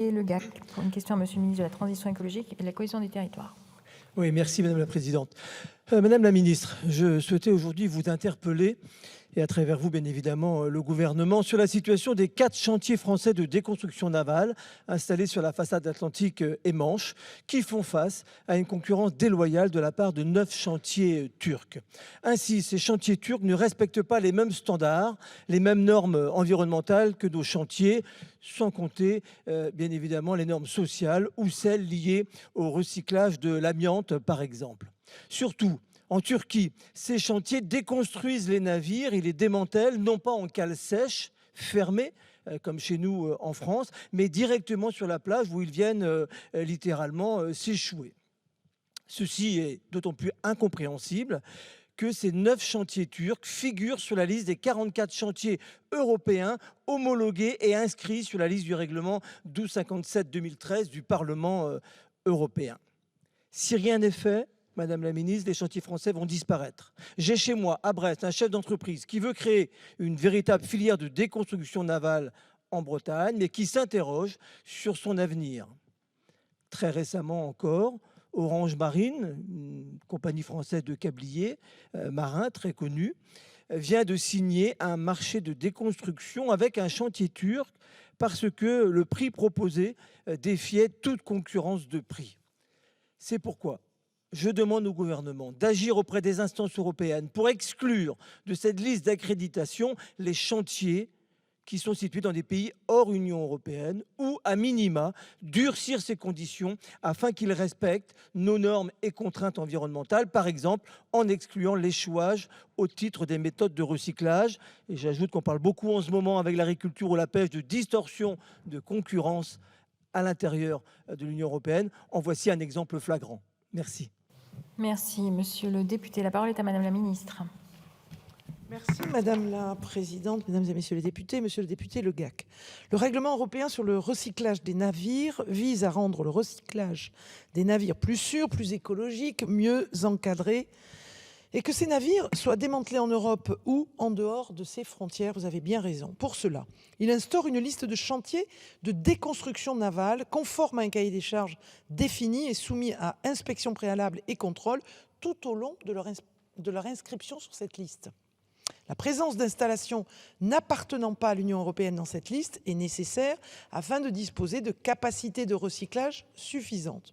Le GAC, pour une question à Monsieur le ministre de la Transition écologique et de la cohésion des territoires. Oui, merci Madame la Présidente. Madame la Ministre, je souhaitais aujourd'hui vous interpeller, et à travers vous bien évidemment le gouvernement, sur la situation des 4 chantiers français de déconstruction navale installés sur la façade atlantique et Manche, qui font face à une concurrence déloyale de la part de 9 chantiers turcs. Ainsi, ces chantiers turcs ne respectent pas les mêmes standards, les mêmes normes environnementales que nos chantiers, sans compter bien évidemment les normes sociales ou celles liées au recyclage de l'amiante par exemple. Surtout, en Turquie, ces chantiers déconstruisent les navires, ils les démantèlent, non pas en cale sèche, fermée, comme chez nous en France, mais directement sur la plage où ils viennent littéralement s'échouer. Ceci est d'autant plus incompréhensible que ces 9 chantiers turcs figurent sur la liste des 44 chantiers européens homologués et inscrits sur la liste du règlement 1257/2013 du Parlement européen. Si rien n'est fait, Madame la Ministre, les chantiers français vont disparaître. J'ai chez moi, à Brest, un chef d'entreprise qui veut créer une véritable filière de déconstruction navale en Bretagne, mais qui s'interroge sur son avenir. Très récemment encore, Orange Marine, une compagnie française de câbliers marins très connue, vient de signer un marché de déconstruction avec un chantier turc parce que le prix proposé défiait toute concurrence de prix. C'est pourquoi je demande au gouvernement d'agir auprès des instances européennes pour exclure de cette liste d'accréditation les chantiers qui sont situés dans des pays hors Union européenne ou, à minima, durcir ces conditions afin qu'ils respectent nos normes et contraintes environnementales, par exemple en excluant l'échouage au titre des méthodes de recyclage. Et j'ajoute qu'on parle beaucoup en ce moment avec l'agriculture ou la pêche de distorsion de concurrence à l'intérieur de l'Union européenne. En voici un exemple flagrant. Merci. Merci, Monsieur le député. La parole est à Madame la Ministre. Merci Madame la Présidente, Mesdames et Messieurs les députés, Monsieur le député Le Gac. Le règlement européen sur le recyclage des navires vise à rendre le recyclage des navires plus sûr, plus écologique, mieux encadré et que ces navires soient démantelés en Europe ou en dehors de ses frontières. Vous avez bien raison. Pour cela, il instaure une liste de chantiers de déconstruction navale conforme à un cahier des charges défini et soumis à inspection préalable et contrôle tout au long de leur inscription sur cette liste. La présence d'installations n'appartenant pas à l'Union européenne dans cette liste est nécessaire afin de disposer de capacités de recyclage suffisantes.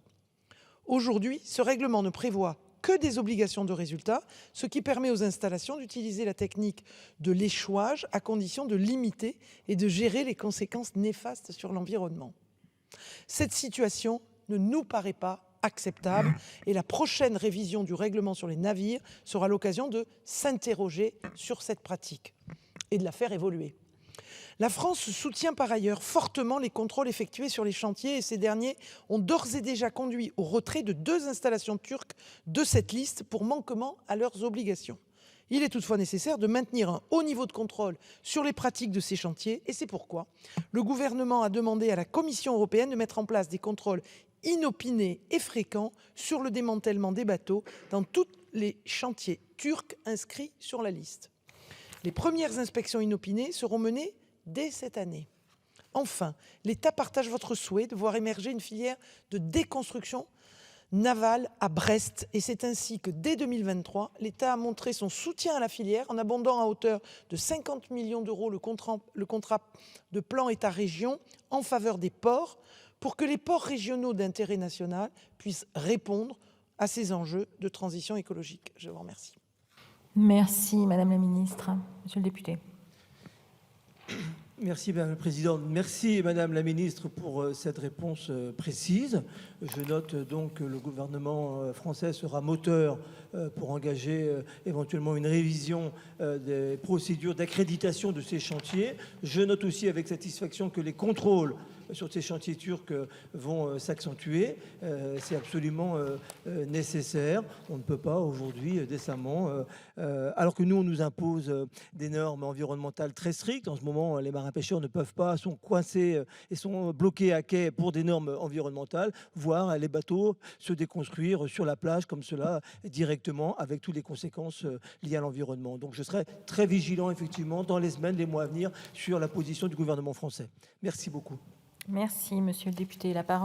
Aujourd'hui, ce règlement ne prévoit que des obligations de résultat, ce qui permet aux installations d'utiliser la technique de l'échouage à condition de limiter et de gérer les conséquences néfastes sur l'environnement. Cette situation ne nous paraît pas acceptable et la prochaine révision du règlement sur les navires sera l'occasion de s'interroger sur cette pratique et de la faire évoluer. La France soutient par ailleurs fortement les contrôles effectués sur les chantiers et ces derniers ont d'ores et déjà conduit au retrait de 2 installations turques de cette liste pour manquement à leurs obligations. Il est toutefois nécessaire de maintenir un haut niveau de contrôle sur les pratiques de ces chantiers et c'est pourquoi le gouvernement a demandé à la Commission européenne de mettre en place des contrôles inopinés et fréquents sur le démantèlement des bateaux dans tous les chantiers turcs inscrits sur la liste. Les premières inspections inopinées seront menées dès cette année. Enfin, l'État partage votre souhait de voir émerger une filière de déconstruction navale à Brest et c'est ainsi que dès 2023, l'État a montré son soutien à la filière en abondant à hauteur de 50 millions d'euros le contrat de plan État-région en faveur des ports pour que les ports régionaux d'intérêt national puissent répondre à ces enjeux de transition écologique. Je vous remercie. Merci, Madame la Ministre. Monsieur le député. Merci Madame la Présidente. Merci Madame la Ministre pour cette réponse précise. Je note donc que le gouvernement français sera moteur pour engager éventuellement une révision des procédures d'accréditation de ces chantiers. Je note aussi avec satisfaction que les contrôles sur ces chantiers turcs vont s'accentuer. C'est absolument nécessaire. On ne peut pas aujourd'hui décemment, alors que nous on nous impose des normes environnementales très strictes. En ce moment, les marins pêcheurs ne peuvent pas, sont coincés et sont bloqués à quai pour des normes environnementales, voir les bateaux se déconstruire sur la plage comme cela directement avec toutes les conséquences liées à l'environnement. Donc je serai très vigilant effectivement dans les semaines, les mois à venir sur la position du gouvernement français. Merci beaucoup. Merci, monsieur le député. La parole